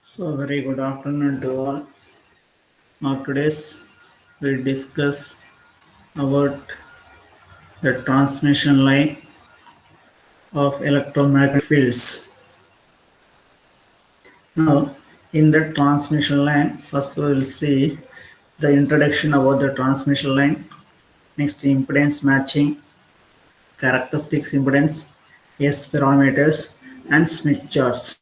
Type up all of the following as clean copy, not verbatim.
So very good afternoon to all. Now today's we discuss about the transmission line of electromagnetic fields. Now in the transmission line, first we will see the introduction about the transmission line. Next impedance matching, characteristics impedance, S parameters, and Smith charts.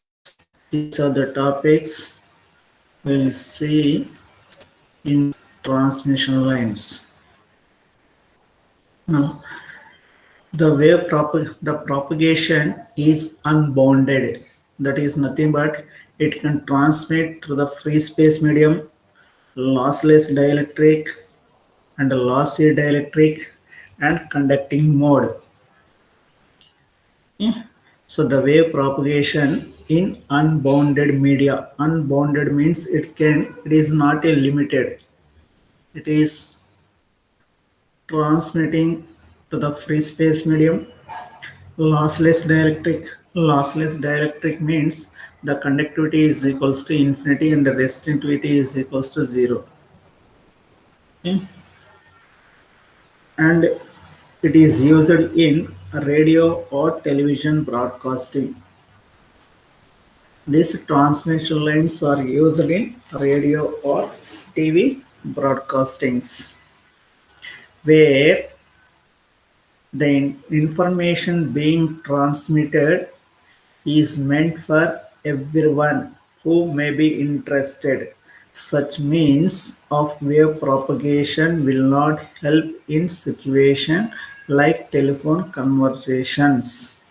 These are the topics we will see in transmission lines. Now the propagation is unbounded. That is nothing but it can transmit through the free space medium, lossless dielectric and lossy dielectric and conducting mode. Yeah. So the wave propagation in unbounded media. Unbounded means it is not a limited. It is transmitting to the free space medium. Lossless dielectric. Lossless dielectric means the conductivity is equals to infinity and the resistivity is equals to 0. Okay. And it is used in radio or television broadcasting. These transmission lines are used in radio or TV broadcastings where the information being transmitted is meant for everyone who may be interested. Such means of wave propagation will not help in situations like telephone conversations.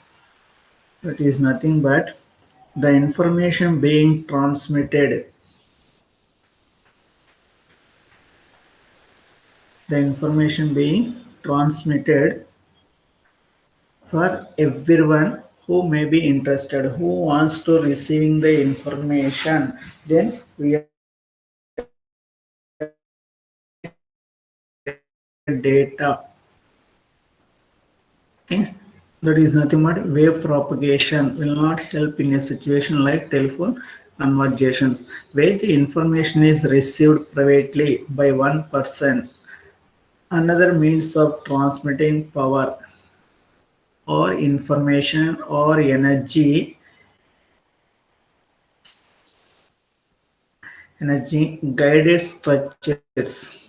That is nothing but the information being transmitted. The information being transmitted for everyone who may be interested, who wants to receiving the information, then we are data. Okay, that is nothing but wave propagation will not help in a situation like telephone conversations where the information is received privately by one person. Another means of transmitting power or information or energy guided structures.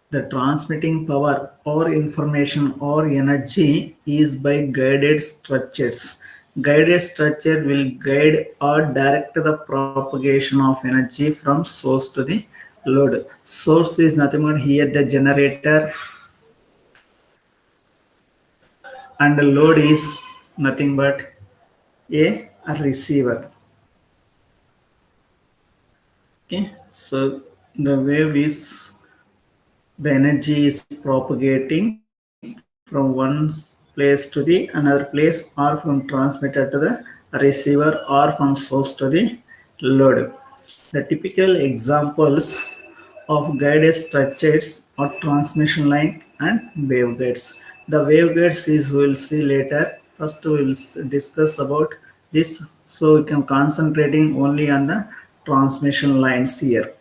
The transmitting power or information or energy is by guided structures. Guided structure will guide or direct the propagation of energy from source to the load. Source is nothing but here the generator and the load is nothing but a receiver. Okay, so the wave is the energy is propagating from one place to the another place or from transmitter to the receiver or from source to the load. The typical examples of guided structures are transmission line and waveguides. The waveguides is we will see later. First we will discuss about this, so we can concentrating only on the transmission lines here.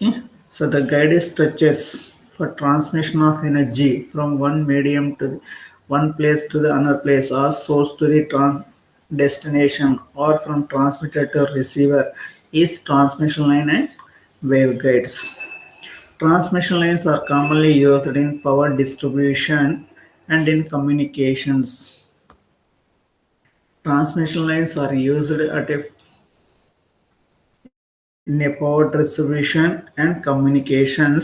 Okay. So the guided structures for transmission of energy from one medium to one place to the another place or source to the destination or from transmitter to receiver is transmission line and waveguides. Transmission lines are commonly used in power distribution and in communications. Transmission lines are used at in a power distribution and communication.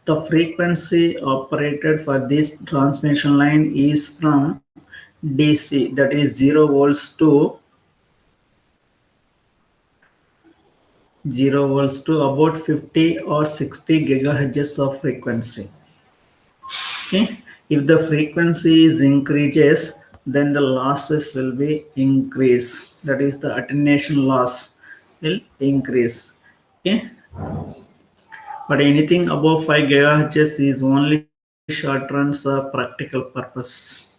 The frequency operated for this transmission line is from DC, that is 0 volts to about 50 or 60 gigahertz of frequency. Okay, if the frequency is increases, then the losses will be increase. That is the attenuation loss will increase. Okay, but anything above 5 gigahertz is only short runs for practical purpose.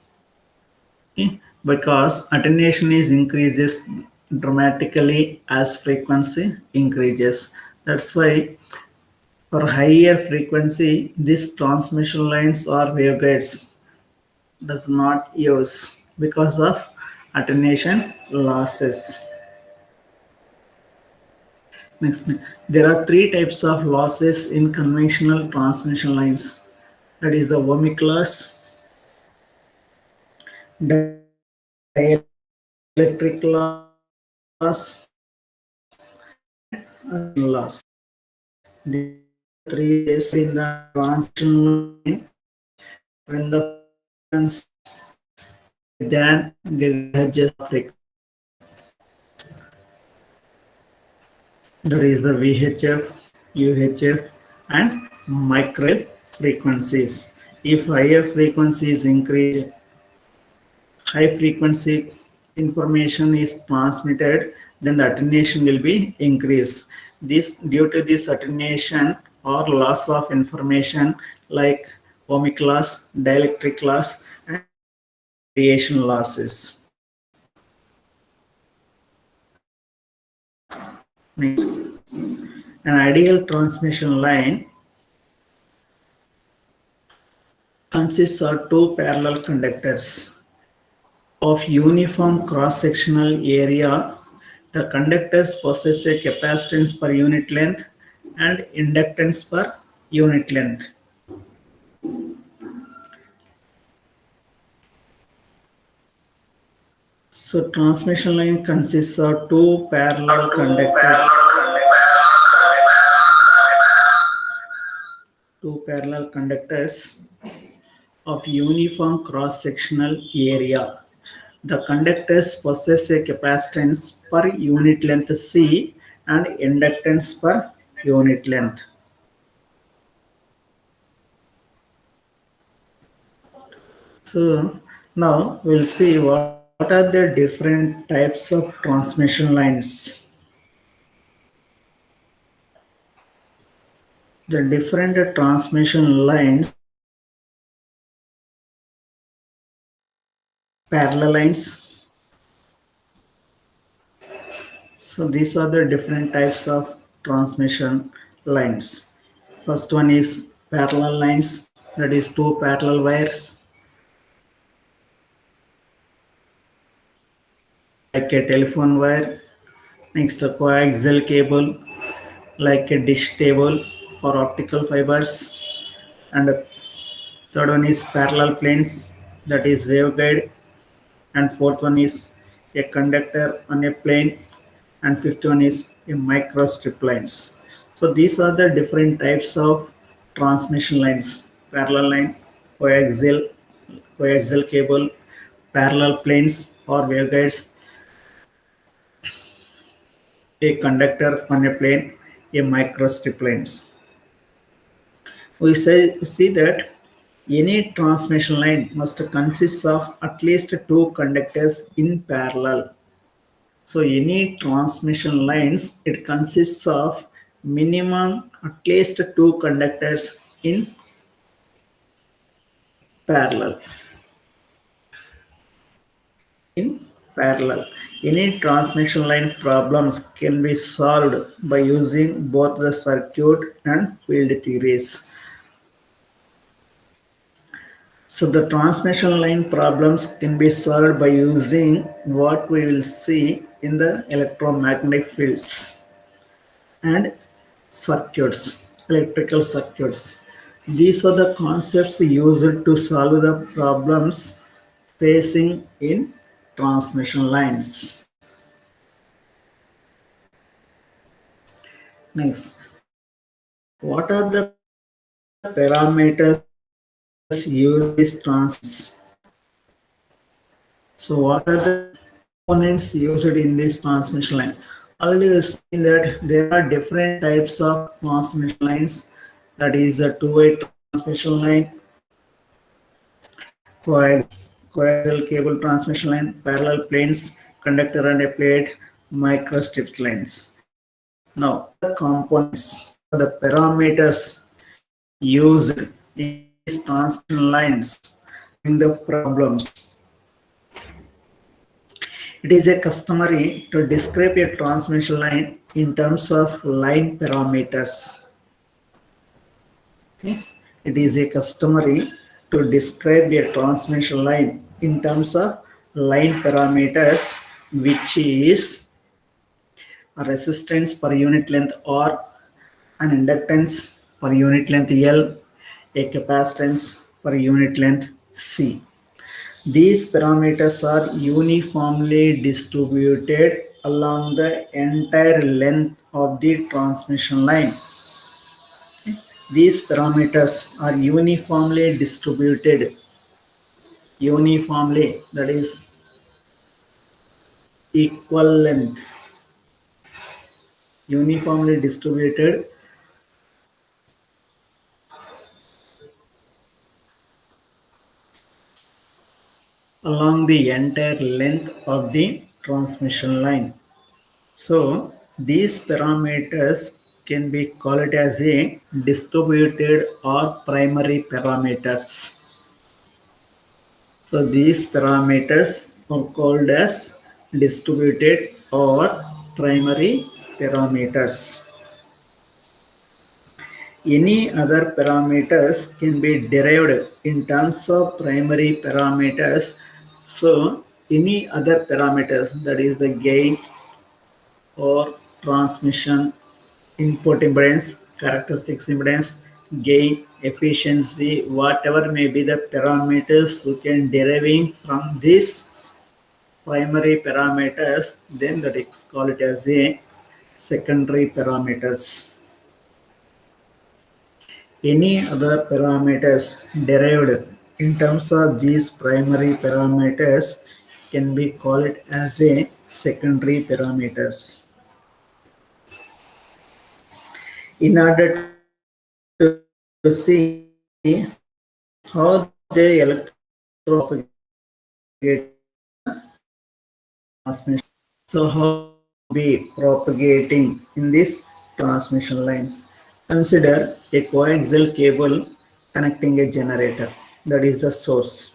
Okay. because attenuation is increases dramatically as frequency increases. That's why for higher frequency, these transmission lines or waveguides does not use because of attenuation losses. Next, there are three types of losses in conventional transmission lines. That is the ohmic loss, dielectric loss, and ascension loss. These are the three ways in the transmission line when the frequency than gigahertz of frequency. That is the VHF, UHF, and microwave frequencies. If higher frequencies increase, high frequency information is transmitted, then the attenuation will be increased. This due to this attenuation or loss of information like ohmic loss, dielectric loss, and radiation losses. An ideal transmission line consists of two parallel conductors of uniform cross-sectional area. The conductors possess a capacitance per unit length and inductance per unit length. So transmission line consists of two parallel conductors. Two parallel conductors of uniform cross-sectional area. The conductors possess a capacitance per unit length C and inductance per unit length. So now we'll see what are the different types of transmission lines. The different transmission lines, parallel lines. So these are the different types of transmission lines. First one is parallel lines, that is two parallel wires like a telephone wire. Next, a coaxial cable like a dish cable or optical fibers. And third one is parallel planes, that is waveguide. And fourth one is a conductor on a plane. And fifth one is a microstrip lines. So these are the different types of transmission lines: parallel line, coaxial cable, parallel planes or waveguides, a conductor on a plane, a microstrip lines. We see that any transmission line must consist of at least two conductors in parallel. So any transmission lines, it consists of minimum at least two conductors in parallel. In parallel, any transmission line problems can be solved by using both the circuit and field theories. So the transmission line problems can be solved by using what we will see in the electromagnetic fields and circuits, electrical circuits. These are the concepts used to solve the problems facing in transmission lines. Next, what are the parameters used in these transmissions? So what are the components used in this transmission line? Already we've seen that there are different types of transmission lines. That is a two-way transmission line, coaxial cable transmission line, parallel planes, conductor and a plate, microstrip lines. Now, what are the components, what are the parameters used in these transmission lines in the problems? It is a customary to describe a transmission line in terms of line parameters. Okay. It is a customary to describe a transmission line in terms of line parameters, which is a resistance per unit length R, an inductance per unit length L, a capacitance per unit length C. These parameters are uniformly distributed along the entire length of the transmission line. These parameters are uniformly distributed, uniformly, that is equal length, uniformly distributed along the entire length of the transmission line. So these parameters can be called as a distributed or primary parameters. So these parameters are called as distributed or primary parameters. Any other parameters can be derived in terms of primary parameters. So any other parameters, that is the gain or transmission input impedance, characteristics impedance, gain, efficiency, whatever may be the parameters you can deriving from these primary parameters, then that is called it as a secondary parameters. Any other parameters derived in terms of these primary parameters can be called as a secondary parameters. In order to see how the electropropagate transmission. So how be propagating in these transmission lines? Consider a coaxial cable connecting a generator, that is the source,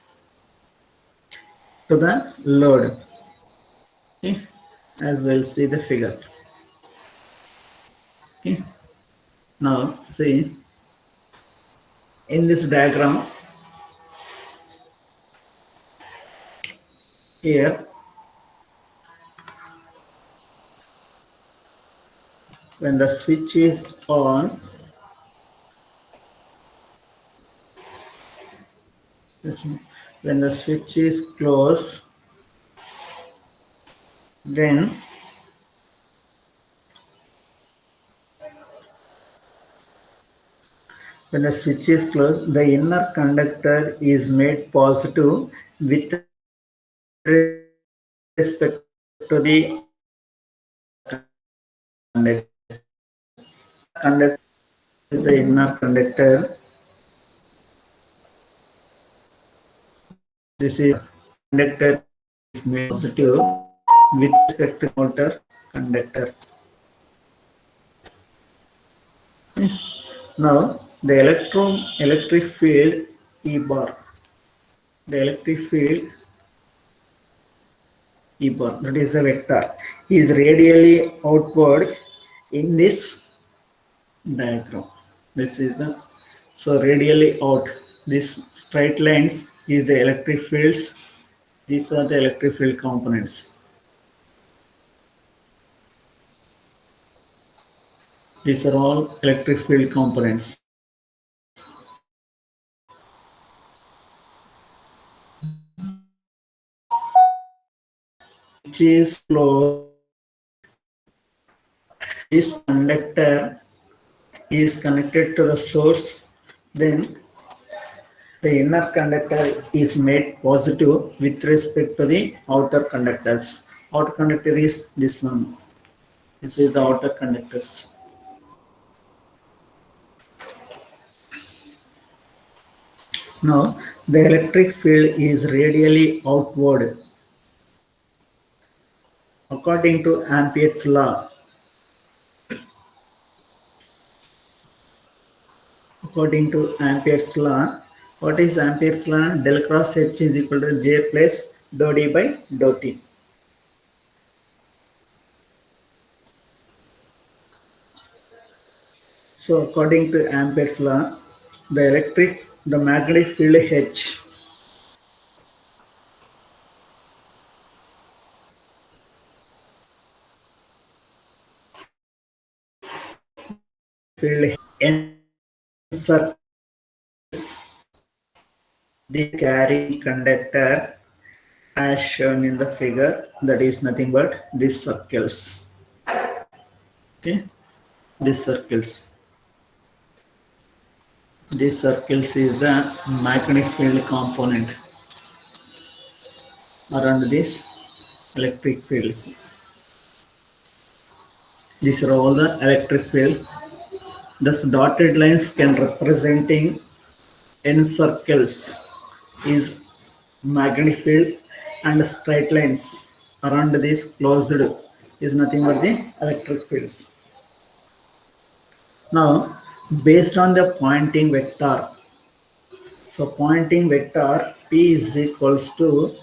to the load. Okay. As we'll see the figure. Okay. Now see in this diagram here, when the switch is on, when the switch is closed, then when the switch is closed, the inner conductor is made positive with respect to the conductor. Conductor is the inner conductor. This is conductor is made positive with respect to outer conductor. Now the electric field E bar, the electric field E bar, that is the vector, is radially outward in this diagram. This is the, so radially out, this straight lines is the electric fields. These are the electric field components. These are all electric field components. Which is closed. This conductor is connected to the source, then the inner conductor is made positive with respect to the outer conductors. Outer conductor is this one. This is the outer conductors. Now the electric field is radially outward. According to Ampere's law, what is Ampere's law? Del cross H is equal to J plus dou D by dou T. So according to Ampere's law, the magnetic field H field encircles the carrying conductor as shown in the figure, that is nothing but these circles. Okay, these circles. These circles is the magnetic field component around these electric fields. These are all the electric field. Thus dotted lines can representing n circles is magnetic field and straight lines around this closed is nothing but the electric fields. Now, based on the pointing vector, so pointing vector P is equals to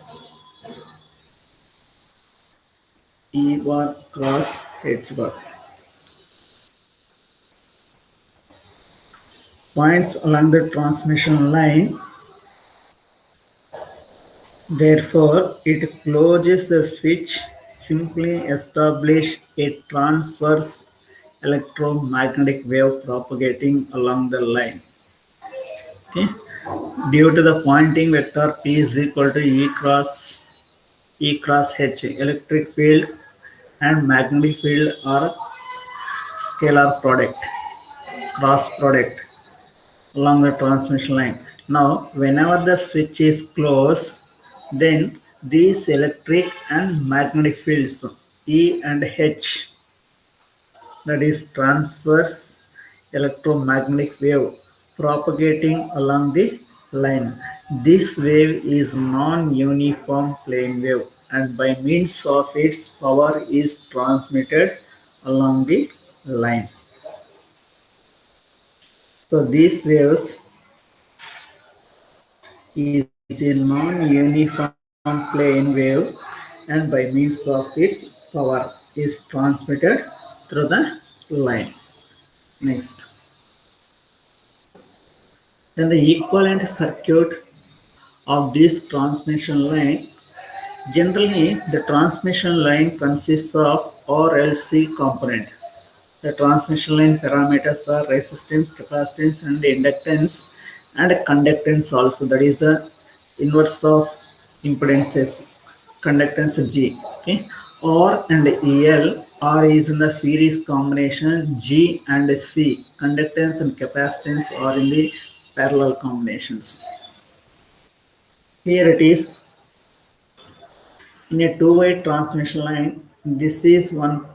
E bar cross H bar. Points along the transmission line, therefore, it closes the switch, simply establish a transverse electromagnetic wave propagating along the line. Okay. Due to the pointing vector P is equal to E cross H, electric field and magnetic field are scalar product, cross product along the transmission line. Now, whenever the switch is closed, then these electric and magnetic fields E and H, that is transverse electromagnetic wave propagating along the line. This wave is non-uniform plane wave and by means of its power is transmitted along the line. So these waves is a non-uniform plane wave and by means of its power is transmitted through the line. Next. Then the equivalent circuit of this transmission line. Generally, the transmission line consists of RLC component. The transmission line parameters are resistance, capacitance, and inductance, and conductance also. That is the inverse of impedances, conductance G. Okay, R and EL. R is in the series combination. G and C, conductance and capacitance are in the parallel combinations. Here it is in a two-way transmission line. This is one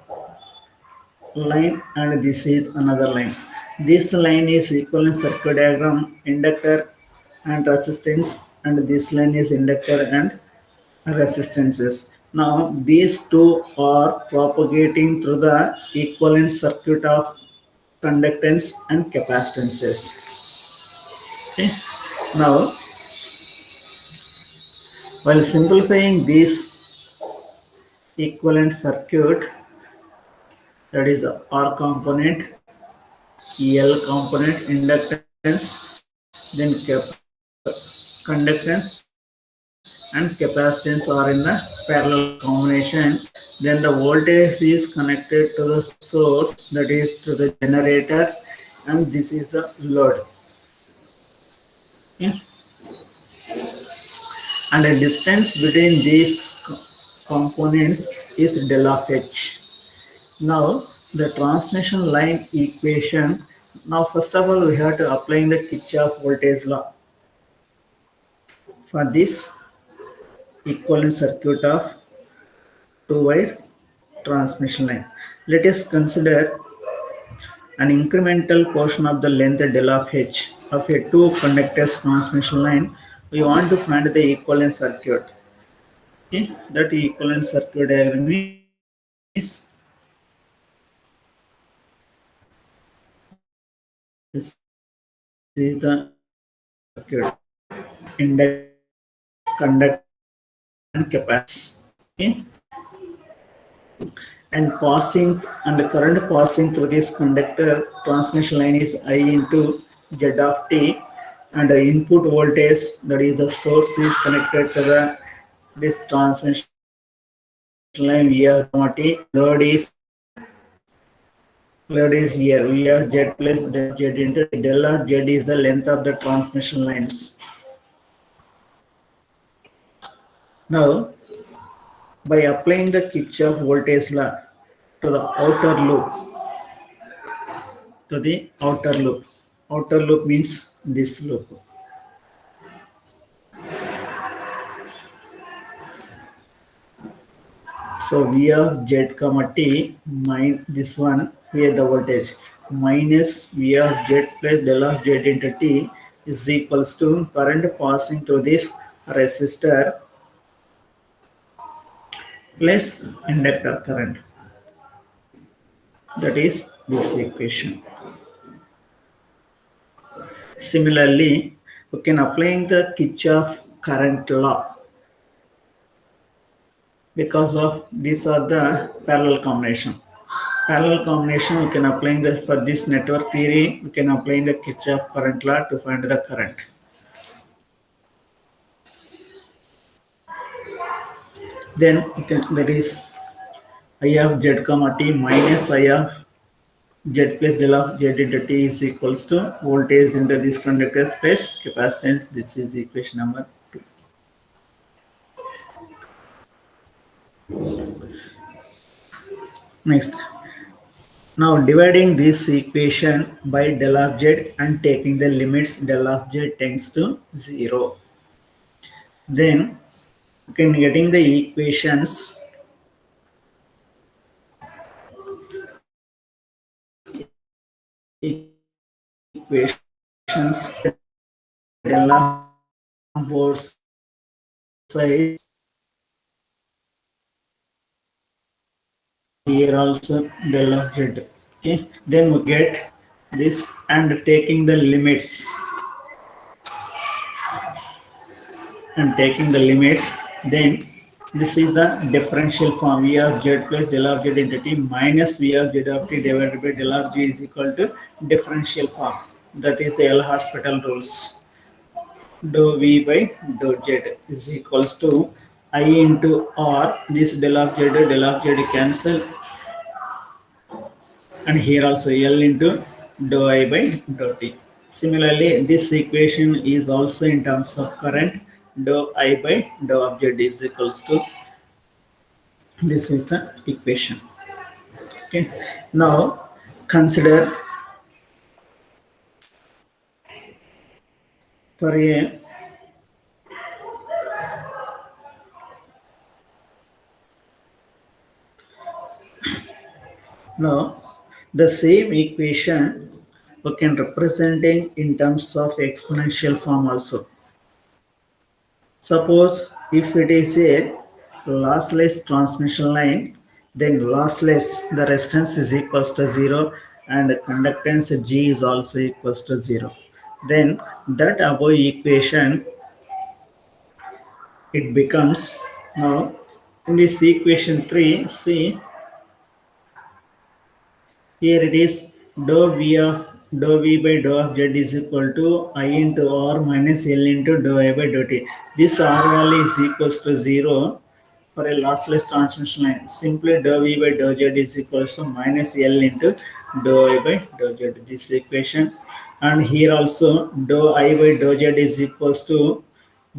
line and this is another line. This line is equivalent circuit diagram, inductor and resistance, and this line is inductor and resistances. Now these two are propagating through the equivalent circuit of conductance and capacitances. Okay. Now, while simplifying this equivalent circuit, that is the R component, EL component, inductance, then conductance and capacitance are in the parallel combination. Then the voltage is connected to the source, that is to the generator, and this is the load. Yes. And the distance between these components is del of H. Now the transmission line equation. Now first of all we have to apply the Kirchhoff voltage law for this equivalent circuit of two-wire transmission line. Let us consider an incremental portion of the length del of H of a two conductors transmission line. We want to find the equivalent circuit. Okay, that equivalent circuit diagram is this is the circuit, inductor, conductor and capacitance. Okay, and passing and the current passing through this conductor transmission line is I into Z of t, and the input voltage, that is the source, is connected to the this transmission line via t, and load is here via Z plus del of Z into t. Del of Z is the length of the transmission lines. Now, by applying the Kirchhoff voltage law to the outer loop, outer loop means this loop. So V of Z comma T minus this one here the voltage minus V of Z plus del of Z into T is equals to current passing through this resistor plus inductor current. That is this equation. Similarly, we can applying the Kirchhoff current law because of these are the parallel combination. Parallel combination we can apply the for this network theory, we can apply the Kirchhoff current law to find the current. Then we can, that is I of Z comma T minus I of Z plus del of Z into T is equals to voltage into this conductor space capacitance. This is equation number 2. Next, now dividing this equation by del of Z and taking the limits del of Z tends to 0. Then you can getting the equations del of both sides. Here also del of Z. Okay, then we get this and taking the limits then this is the differential form V of Z plus del of Z into T minus V of Z of T divided by del of Z is equal to differential form. That is the L'Hospital rules. Dou V by dou Z is equals to I into R. This del of Z cancel, and here also L into dou I by dou T. Similarly, this equation is also in terms of current. Dou I by dou of Z is equals to, this is the equation. Okay, now consider for a now the same equation we can representing in terms of exponential form also. Suppose if it is a lossless transmission line, then lossless, the resistance is equals to 0 and the conductance G is also equals to 0. Then that above equation, it becomes, now in this equation 3, see here it is dou v by dou of Z is equal to I into R minus L into dou I by dou T. This R value is equals to 0 for a lossless transmission line. Simply dou v by dou Z is equals to minus L into dou I by dou Z. This equation, and here also dou I by dou Z is equals to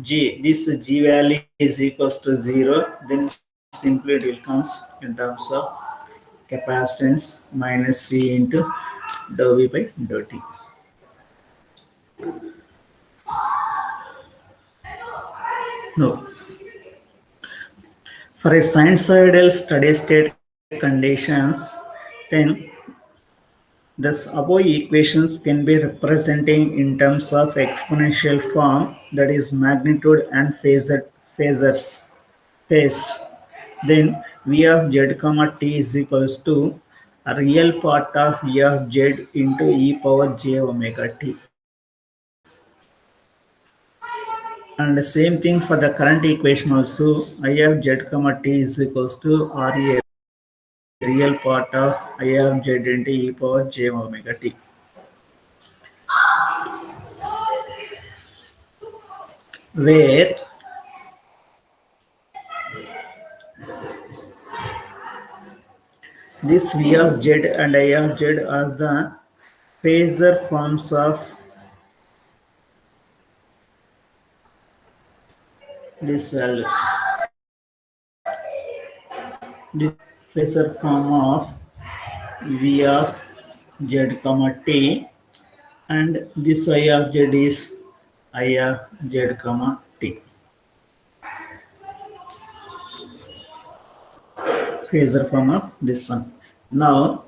G. This G value is equals to 0. Then simply it will comes in terms of capacitance minus C into dou V by dou T. No. For a sinusoidal steady state conditions, then thus above equations can be representing in terms of exponential form, that is magnitude and phasors. Phase. Then V of Z comma T is equals to a real part of V of Z into e power j omega t. And the same thing for the current equation also, I of Z comma T is equals to RA real part of I of z into e power j omega t, where this v of z and I of z are the phasor forms of this value. This phasor form of v of z comma t, and this I of z is I of z comma t. Phasor form of this one. Now,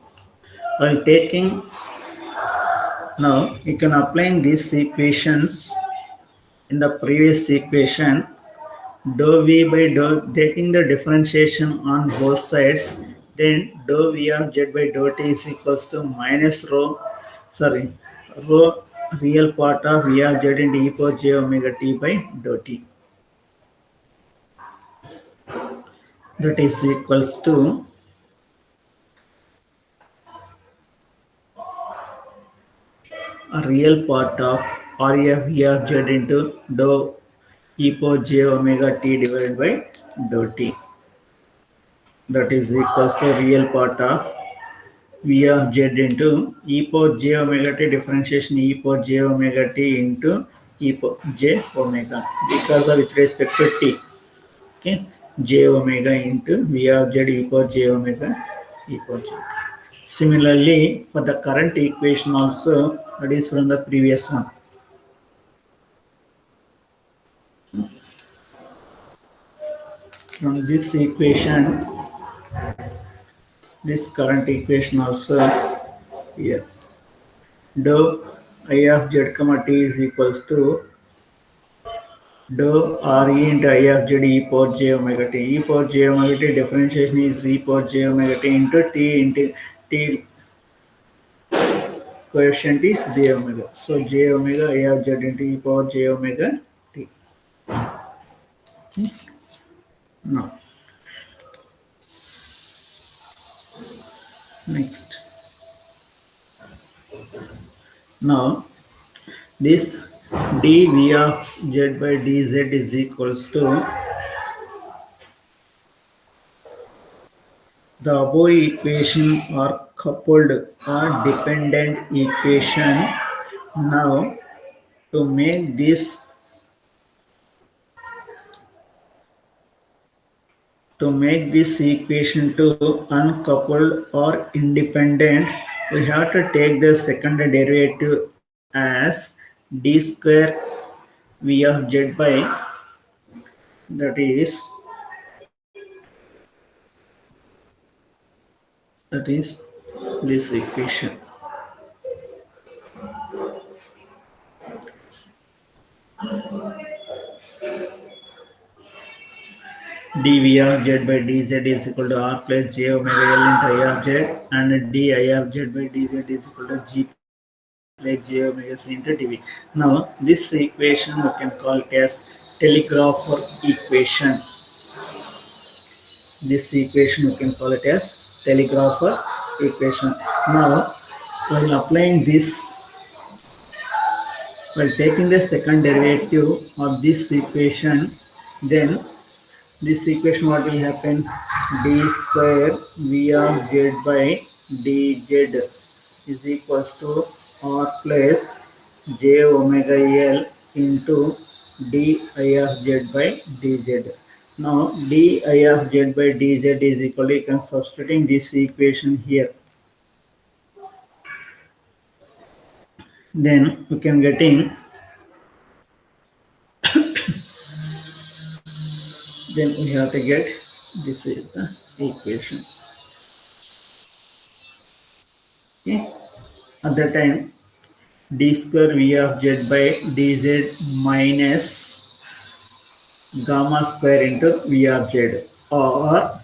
while taking, now you can applying these equations in the previous equation, dou v by dou, taking the differentiation on both sides, then dou v of z by dou t is equals to minus rho, rho real part of v of z into e power j omega t by dou t. That is equals to a real part of RF v of z into dou e power j omega t divided by dou t. That is equals to real part of v of z into e power j omega t differentiation e power j omega t into e power j omega, because of with respect to t. Okay, j omega into v of z e power j omega e power j. Similarly, for the current equation also, that is from the previous one. From this equation, this current equation also here. Dou I of z comma t is equals to dou Re into I of z e power j omega t. E power j omega t differentiation is e power j omega t into t coefficient is j omega. So j omega I of z into e power j omega t. Now, next. Now, this dv of z by dz is equals to the above equation are coupled or dependent equation. Now, to make this equation to uncoupled or independent, we have to take the second derivative as d square v of z by, that is this equation. dv of z by dz is equal to r plus j omega l into I of z, and di of z by dz is equal to g plus j omega c into dv. Now, this equation we can call it as telegrapher equation. This equation we can call it as telegrapher equation. Now, while applying this, while taking the second derivative of this equation, then this equation what will happen, d square v of z by dz is equals to r plus j omega l into di of z by dz. Now di of z by dz is equal to, you can substituting this equation here, then we can getting, then we have to get, this is the equation. Okay, at that time d square v of z by dz minus gamma square into v of z, or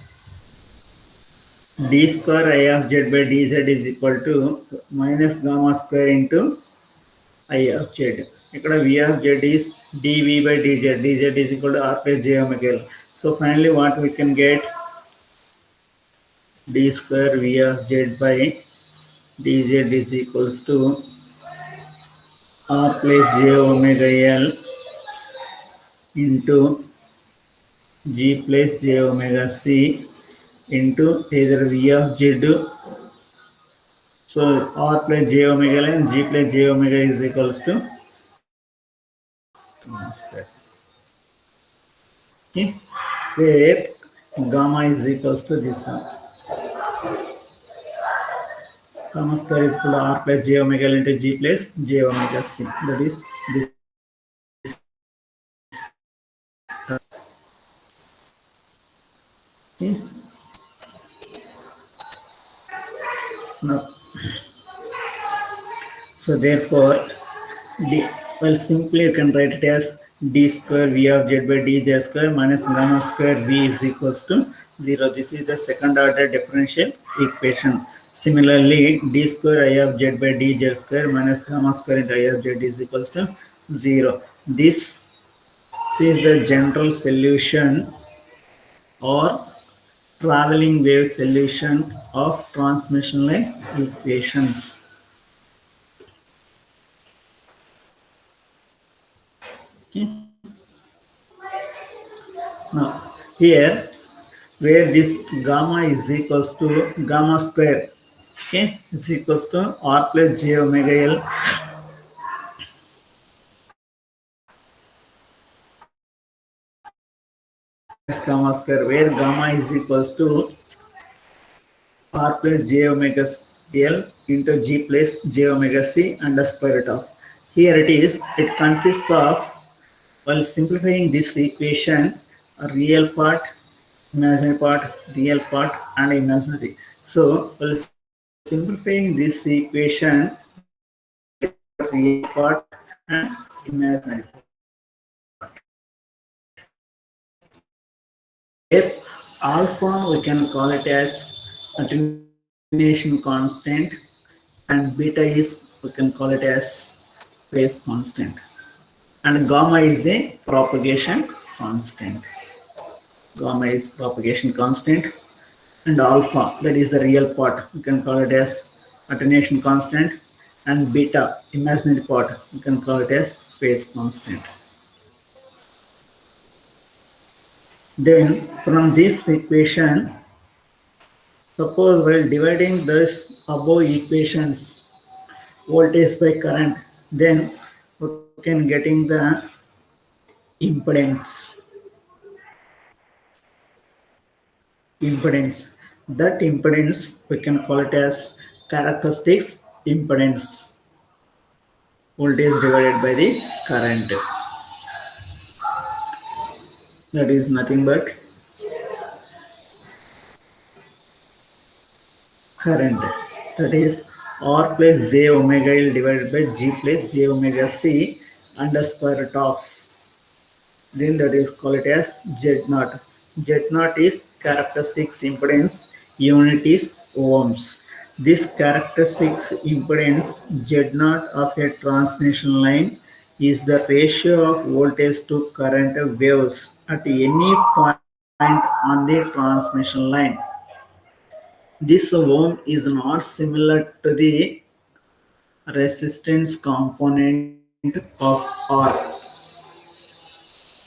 d square I of z by dz is equal to minus gamma square into I of z. ఇక్కడ v of z is dv by dz, dz is equal to r plus j omega l. So finally what we can get, d square V of Z by dz is equals to r plus j omega L into g plus j omega c into either V of Z. So r plus j omega L and g plus j omega is equals to 2 square. Okay, where gamma is equals to this one. Gamma square is equal to r plus j omega L into g plus j omega c. That is this. Okay. Now, so therefore, d, well, simply you can write it as d square v of z by dz square minus gamma square v is equals to 0. This is the second order differential equation. Similarly, d square I of z by dz square minus gamma square into I of z is equals to 0. This is the general solution or traveling wave solution of transmission line equations. Okay. Now, here where this gamma is equals to gamma square, okay, is equals to r plus j omega L gamma square, where gamma is equals to r plus j omega L into g plus j omega c under square root of. Here it is, it consists of, while simplifying this equation, a real part, imaginary part, real part, and imaginary. So, while simplifying this equation, real part and imaginary part. If alpha, we can call it as attenuation constant, and beta is, we can call it as phase constant, and gamma is a propagation constant. Gamma is propagation constant, and alpha, that is the real part, we can call it as attenuation constant, and beta, imaginary part, we can call it as phase constant. Then from this equation, suppose while dividing this above equations, voltage by current, then we can getting the impedance. That impedance we can call it as characteristics impedance. Voltage divided by the current. That is nothing but current. That is R plus j omega L divided by G plus j omega C under square root of. Then that is called it as Z naught. Z naught is characteristics impedance, unit is ohms. This characteristics impedance Z naught of a transmission line is the ratio of voltage to current waves at any point on the transmission line. This ohm is not similar to the resistance component of R.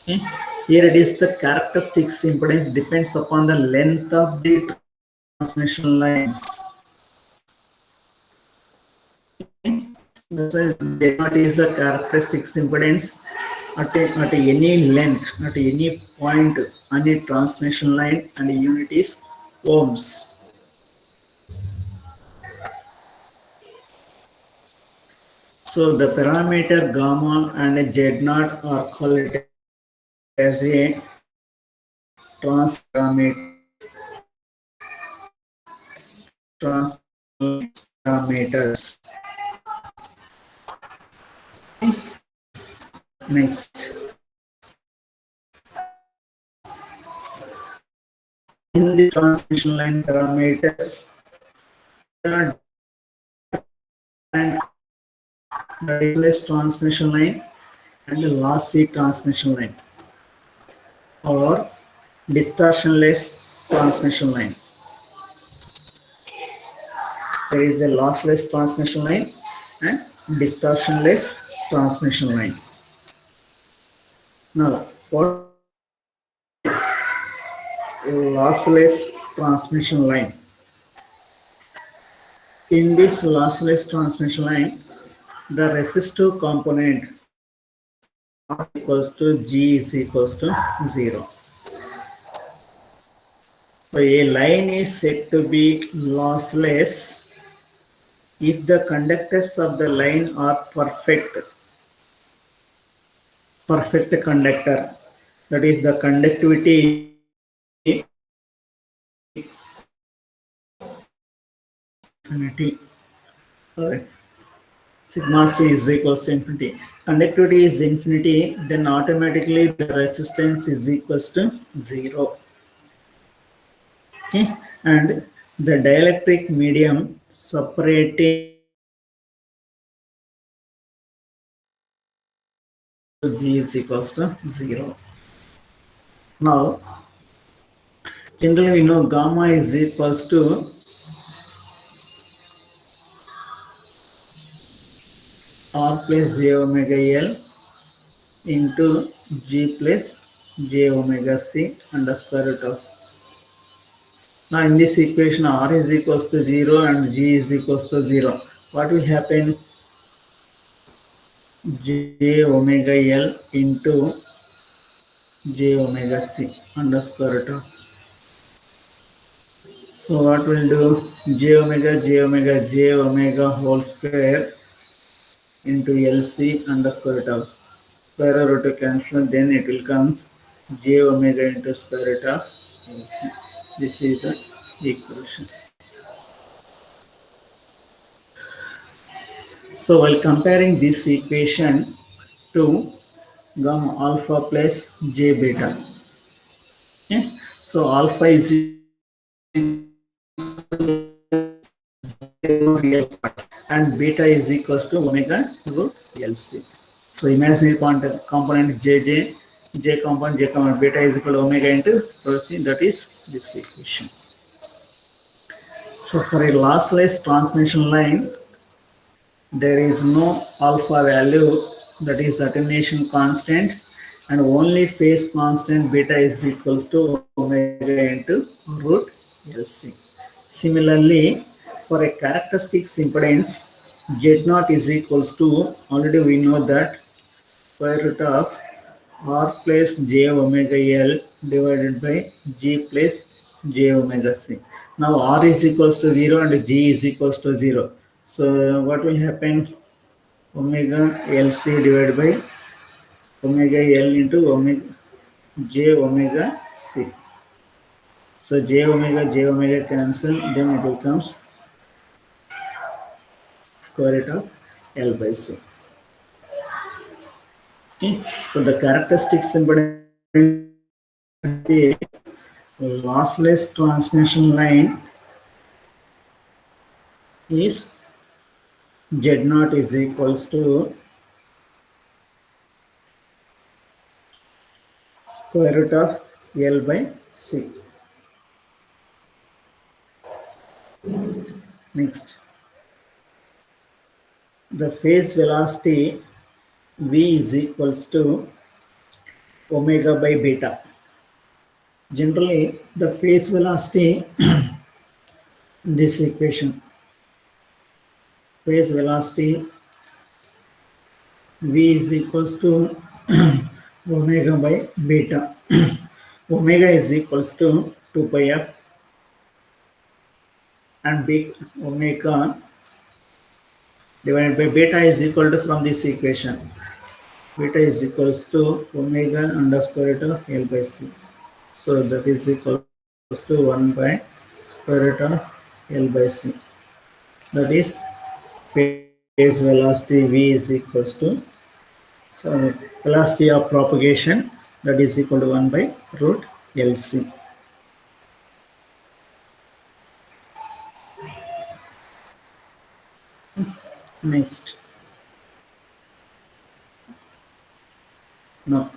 Okay. Here it is, the characteristics impedance depends upon the length of the transmission lines. Okay. That's why what is the characteristics impedance at any length, at any point on a transmission line, and the unit is ohms. So the parameter gamma and Z naught are called as a parameters. Next, in the transmission line parameters, and less transmission line and lossy transmission line, or distortionless transmission line. There is a lossless transmission line and distortionless transmission line. Now, what is lossless transmission line? In this lossless transmission line, the resistive component R equals to G is equals to 0. So a line is said to be lossless if the conductors of the line are perfect conductor. That is, the conductivity infinity. Sigma c is equals to infinity. Conductivity is infinity, then automatically the resistance is equals to 0. Okay, and the dielectric medium separating G is equals to 0. Now, generally we know gamma is equals to R plus j omega L into G plus j omega C under square root of. Now in this equation R is equals to 0 and G is equals to 0. What will happen? J omega L into j omega C under square root of. So what will do? J omega whole square into LC under square root of. Square root to cancel, then it will comes j omega into square root of LC. This is the equation. So while comparing this equation to gamma alpha plus j beta, okay? So alpha is and beta is equals to omega root LC. So imaginary component j component beta is equal to omega into rho c. That is this equation. So for a lossless transmission line, there is no alpha value, that is attenuation constant, and only phase constant beta is equals to omega into root LC. Similarly, for a characteristics impedance, Z0 is equals to, already we know that, square root of R plus j omega L divided by G plus j omega C. Now R is equals to 0 and G is equals to 0. So what will happen? Omega LC divided by omega L into omega j omega C. So j omega cancel, then it becomes square root of L by C. Okay. So the characteristics impedance the lossless transmission line is Z0 is equals to square root of L by C. Next, the phase velocity V is equals to omega by beta. Generally, the phase velocity in this equation, phase velocity V is equals to omega by beta. Omega is equals to 2 pi f and big omega divided by beta is equal to, from this equation, beta is equals to omega underscore root of L by C. So that is equals to 1 by square root of L by C. That is phase velocity V is equals to, so velocity of propagation, that is equal to 1 by root LC. Next. Now,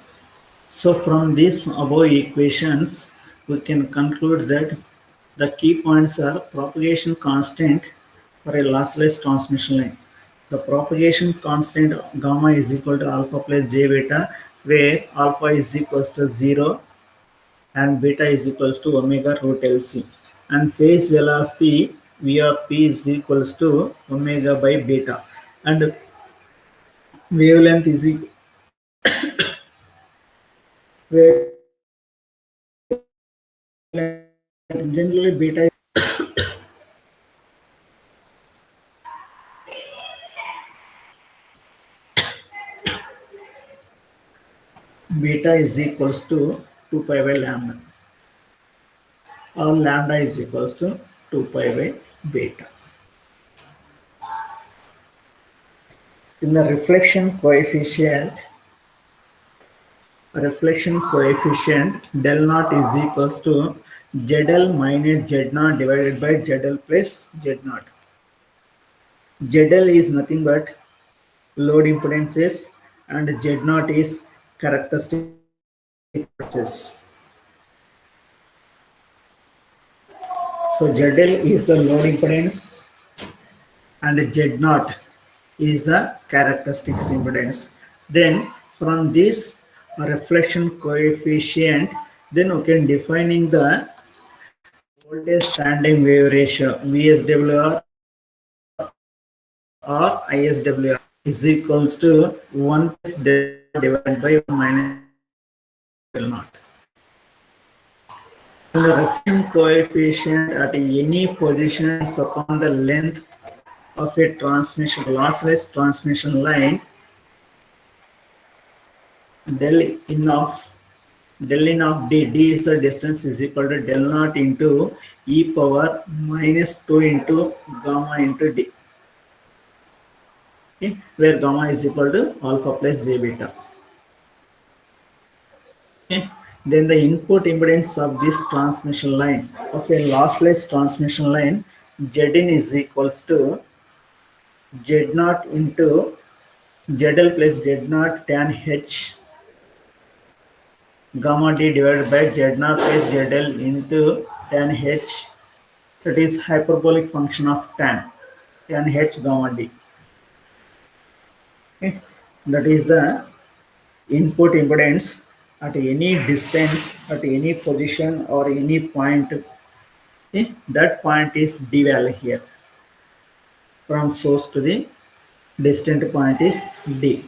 so from these above equations, we can conclude that the key points are propagation constant for a lossless transmission line. The propagation constant gamma is equal to alpha plus j beta, where alpha is equals to 0 and beta is equals to omega root LC. And phase velocity V of P is equals to omega by beta. And wavelength is generally beta is equals to 2 pi by lambda, or lambda is equals to 2 pi by beta. In the reflection coefficient del naught is equals to ZL minus Z naught divided by ZL plus Z naught. ZL is nothing but load impedances and Z naught is characteristic impedances. So ZL is the load impedance and Z naught is the characteristics impedance. Then from this reflection coefficient, then we can defining the voltage standing wave ratio VSWR or ISWR is equals to 1 plus delta divided by 1 minus L naught. And the reflection coefficient at any positions upon the length of a transmission lossless transmission line del in of d is the distance is equal to del naught into e power minus 2 into gamma into d, okay, where gamma is equal to alpha plus j beta. Okay. Then the input impedance of this transmission line of a lossless transmission line Zin is equals to Z naught into ZL plus Z naught tan H gamma d divided by Z naught plus ZL into tan H, that is hyperbolic function of tan H gamma d. Okay. That is the input impedance at any distance, at any position or any point. Okay. That point is d value here. From source to the distant point is d.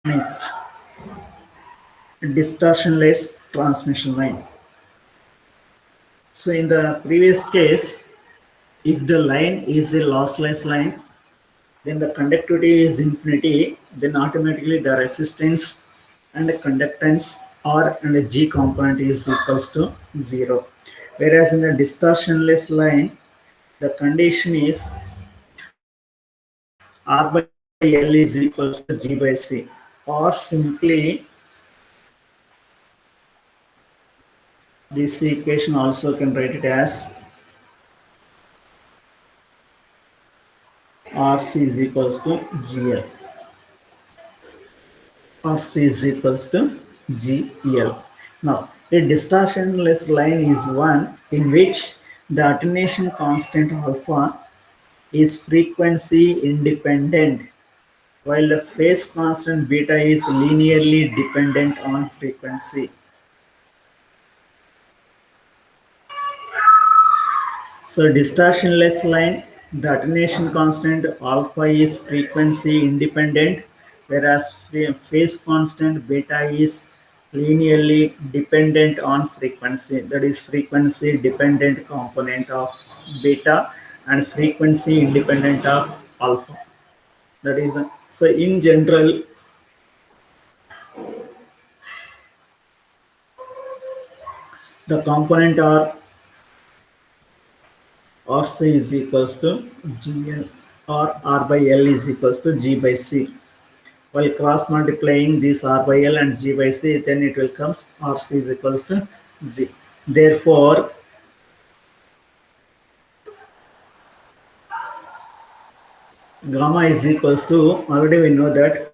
Next, distortionless transmission line. So in the previous case, if the line is a lossless line, then the conductivity is infinity, then automatically the resistance and the conductance R and the G component is equals to 0. Whereas in the distortionless line, the condition is R by L is equals to G by C, or simply this equation also can write it as RC is equals to GL. RC is equals to GL. Now, a distortionless line is one in which the attenuation constant alpha is frequency independent, while the phase constant beta is linearly dependent on frequency. So distortionless line, the attenuation constant alpha is frequency independent, whereas phase constant beta is linearly dependent on frequency. That is frequency dependent component of beta and frequency independent of alpha. That is so in general, the component are RC is equals to GL, or R by L is equals to G by C. While cross multiplying this R by L and G by C, then it will comes RC is equals to Z. Therefore, gamma is equals to, already we know that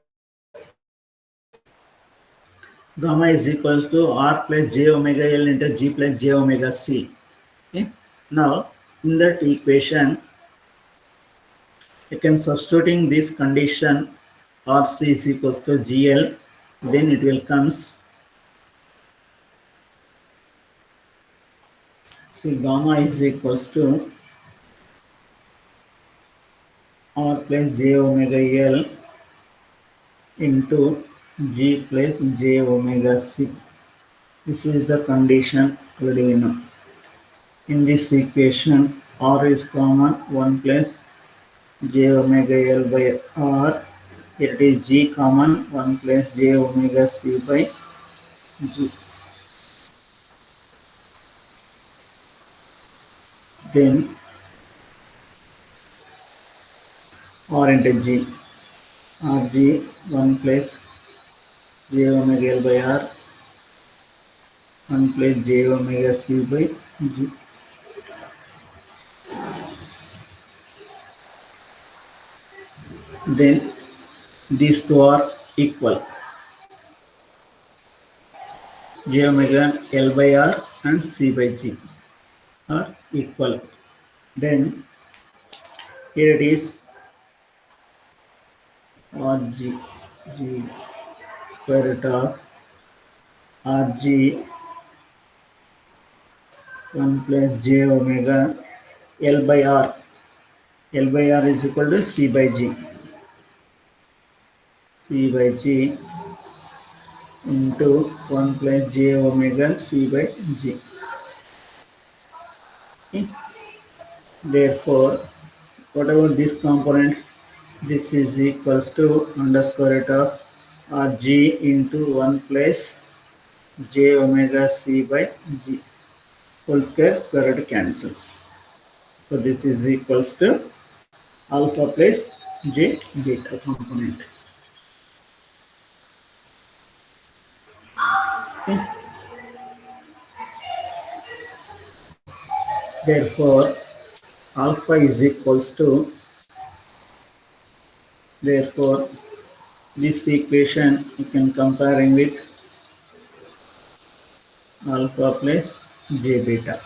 gamma is equals to r plus j omega L into g plus j omega c. Okay. Now, in that equation, you can substituting this condition RC is equals to GL, then it will comes. So gamma is equals to R plus j omega L into G plus j omega C. This is the condition already we know. In this equation, R is common 1 plus j omega L by R. It is G common 1 plus j omega C by G. Then R into G. Rg 1 plus j omega L by R 1 plus j omega C by G. Then these two are equal. J omega L by R and C by G are equal. Then here it is Rg G square root of Rg 1 plus j omega L by R. L by R is equal to C by G. C by G into 1 plus j omega C by G. Okay. Therefore, whatever this component, this is equals to under square root of Rg into 1 plus j omega C by G. Whole square root cancels. So this is equals to alpha plus j beta component. Okay. Therefore, alpha is equals to, therefore, this equation you can comparing with alpha plus j beta.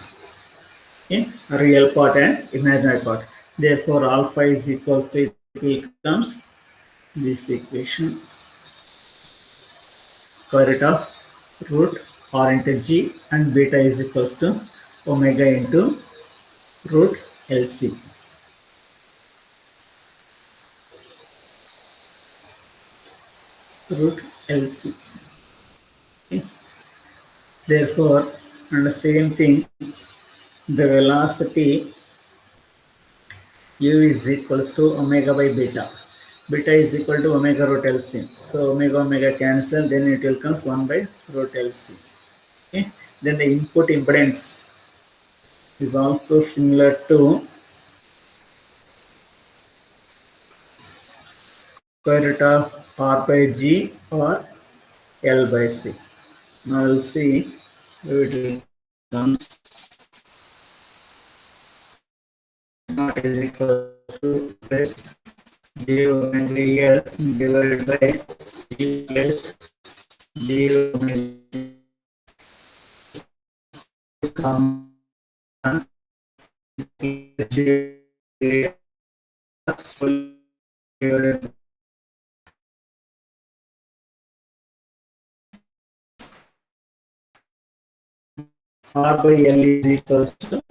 Okay. Real part and imaginary part. Therefore, alpha is equals to, it becomes this equation square root of root r into g and beta is equals to omega into root LC. Root LC. Okay. Therefore, and the same thing, the velocity u is equals to omega by beta. Beta is equal to omega root LC. So omega cancel, then it will comes 1 by root LC. Okay. Then the input impedance is also similar to square root of r by g or L by c. Now we'll see how it will come. Not is equal to plus j omega L divided by g plus j omega common j divided r by L is equals to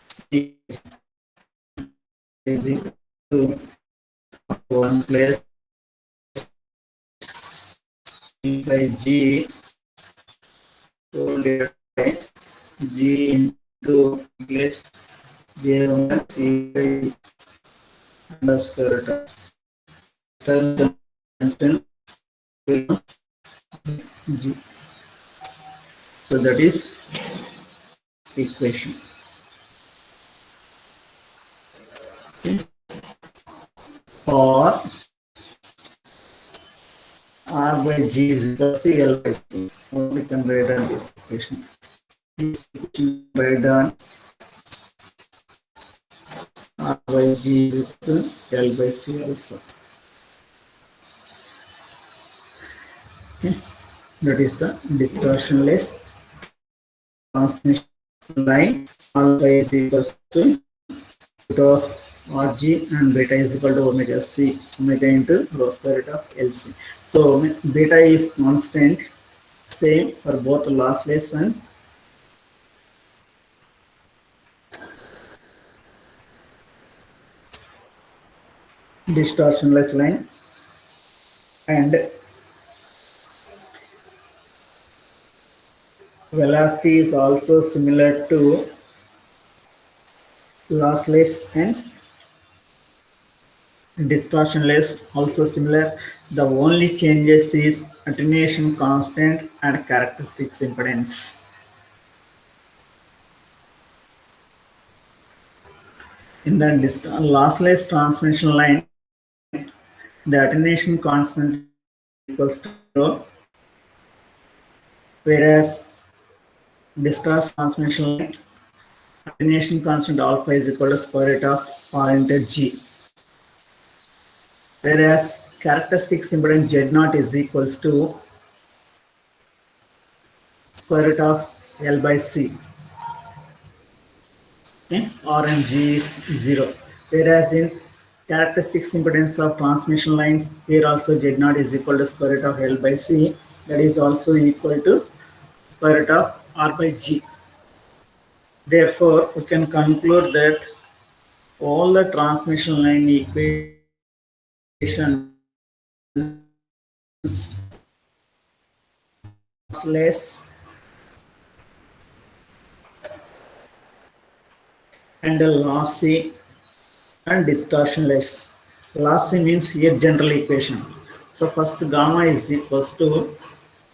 c is equal to 1 plus c by g whole divided by g into plus j omega c by under square root of cancel g. So that is equation. Okay. Or r by g is equal to L by c. We can write down this equation. This equation write down r by g is equal to L by c also. Okay. that is the distortionless transmission line. Alpha is equals to root of Rg and beta is equal to omega c, omega into rho square root of Lc. So beta is constant, same for both lossless and distortionless line, and velocity is also similar to lossless and distortionless, also similar. The only changes is attenuation constant and characteristics impedance. In the lossless transmission line, the attenuation constant equals to 0, whereas distortion transmission line, attenuation constant alpha is equal to square root of R into G, whereas characteristics impedance Z0 is equals to square root of L by C. Okay? R and G is 0. Whereas in characteristics impedance of transmission lines, here also Z0 is equal to square root of L by C, that is also equal to square root of R by G. Therefore, we can conclude that all the transmission line equations lossless and lossy and distortionless. Lossy means here general equation. So first gamma is equals to,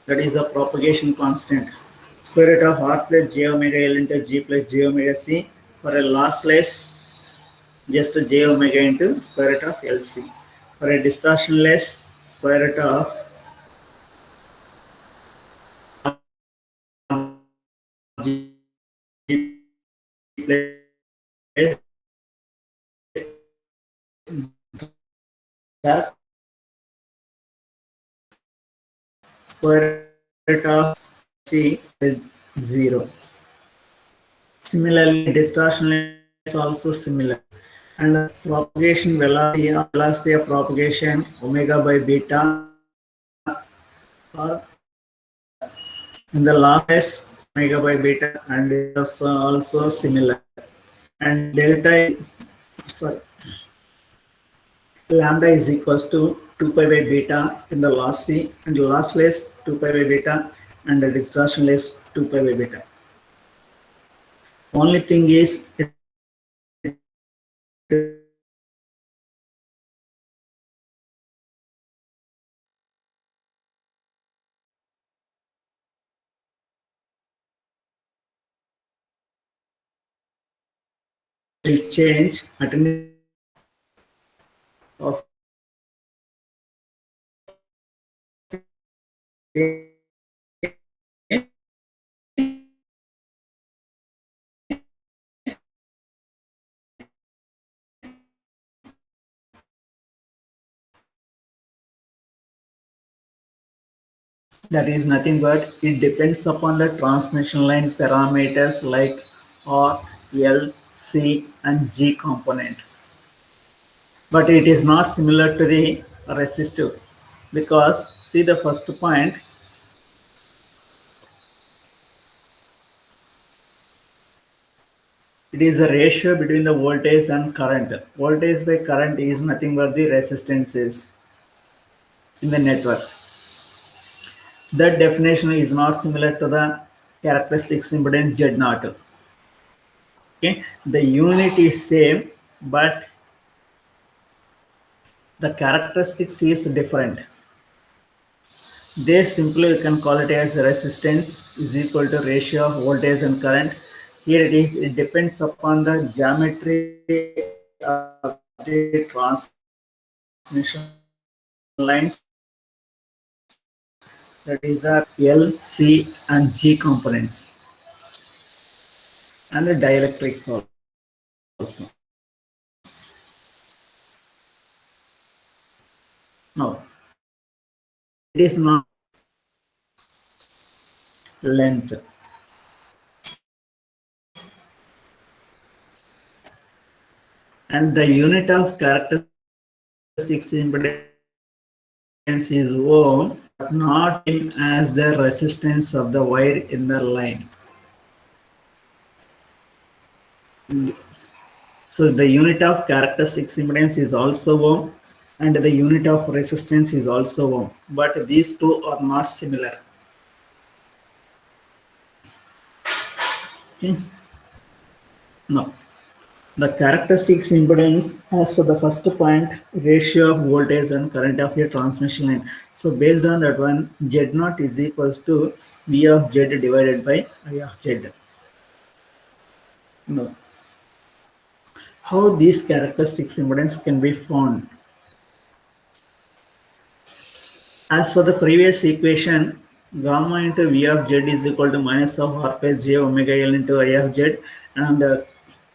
that is a propagation constant, square root of r plus j omega L into g plus j omega c. For a lossless, just j omega into square root of LC. For a distortionless, square root of square root of C is 0. Similarly, distortion is also similar. And propagation velocity of propagation omega by beta, or in the last omega by beta, and is also similar. And delta, sorry, lambda is equals to 2 pi by beta in the lossy and lossless 2 pi by beta and the distortionless 2 pi by beta. Only thing is will change attenuation of that is nothing but it depends upon the transmission line parameters like R, L, C and G component. But it is not similar to the resistive, because see the first point, it is a ratio between the voltage and current. Voltage by current is nothing but the resistances in the network. That definition is not similar to the characteristics impedance Z0. Okay, the unit is same, but the characteristics is different. There simply you can call it as resistance is equal to ratio of voltage and current. Here it depends upon the geometry of the transmission lines, that is the L, C and G components, and the dielectrics also. Now, it is not length. And the unit of characteristic impedance is ohm, but not same as the resistance of the wire in the line. So the unit of characteristics impedance is also ohm, and the unit of resistance is also ohm, but these two are not similar. Okay. Now, the characteristics impedance as for the first point, ratio of voltage and current of a transmission line. So based on that one, Z naught is equals to V of Z divided by I of Z. No. How these characteristics impedance can be found? As for the previous equation, gamma into V of Z is equal to minus of R plus J omega L into I of Z, and the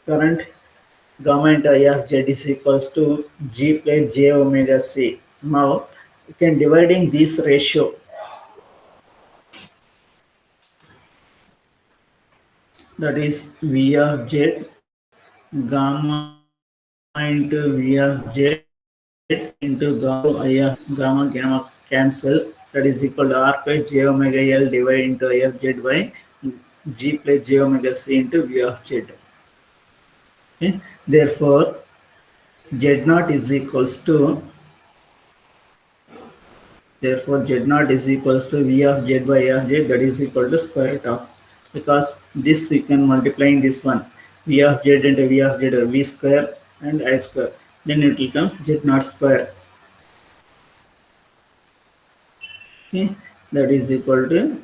current gamma into I of Z is equals to G plus J omega C. Now, you can dividing this ratio, that is V of Z gamma into V of Z into gamma I of gamma cancel, that is equal to R plus J omega L divided into I of Z by G plus J omega C into V of Z. Okay? Therefore, Z naught is equals to Z naught is equals to V of Z by I of Z, that is equal to square root of, because this you can multiply in this one, V of Z into V of Z, V square and I square, then it will come Z naught square. Okay? That is equal to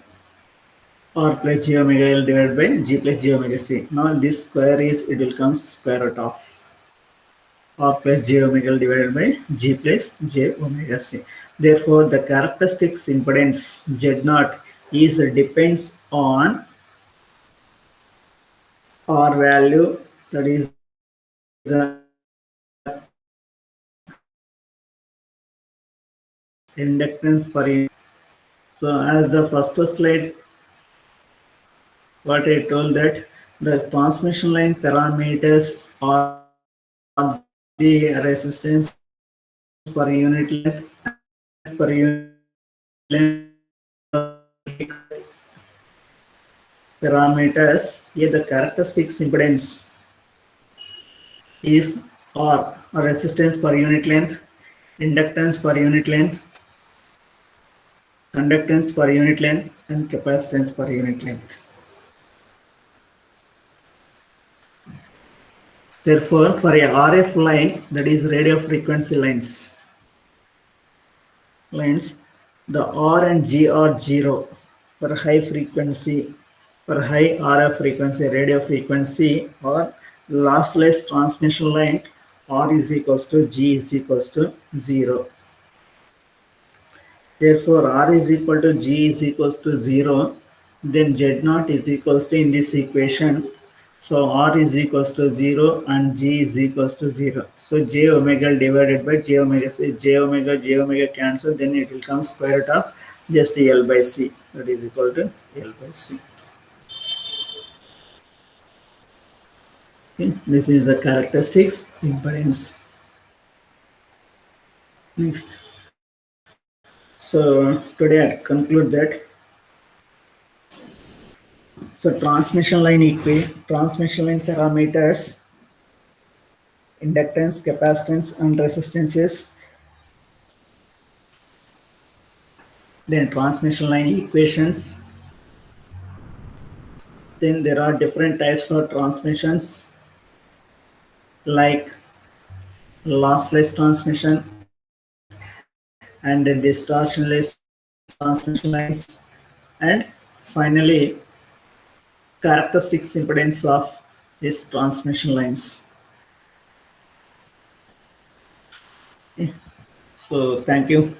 R plus J omega L divided by G plus J omega C. Now this square is, it will come square root of R plus J omega L divided by G plus J omega C. Therefore, the characteristics impedance Z naught is depends on R value, that is the inductance per unit. So as the first slide, what I told that the transmission line parameters are the resistance per unit length, per unit length parameters. Here the characteristics impedance is R, resistance per unit length, inductance per unit length, conductance per unit length, and capacitance per unit length. Therefore, for a RF line, that is radio frequency lines, the R and G are 0 for high frequency, for high RF frequency, radio frequency, or lossless transmission line, R is equals to G is equals to 0. Therefore, R is equal to G is equals to 0, then Z naught is equals to, in this equation, so R is equals to 0 and G is equals to 0. So J omega divided by J omega C, J omega cancel, then it will come square root of just L by C, that is equal to L by C. Okay. This is the characteristics impedance. Next. So today I conclude that. So transmission line parameters, inductance, capacitance, and resistances. Then transmission line equations. Then there are different types of transmissions like lossless transmission and distortionless transmission lines, and finally characteristics impedance of these transmission lines. So thank you.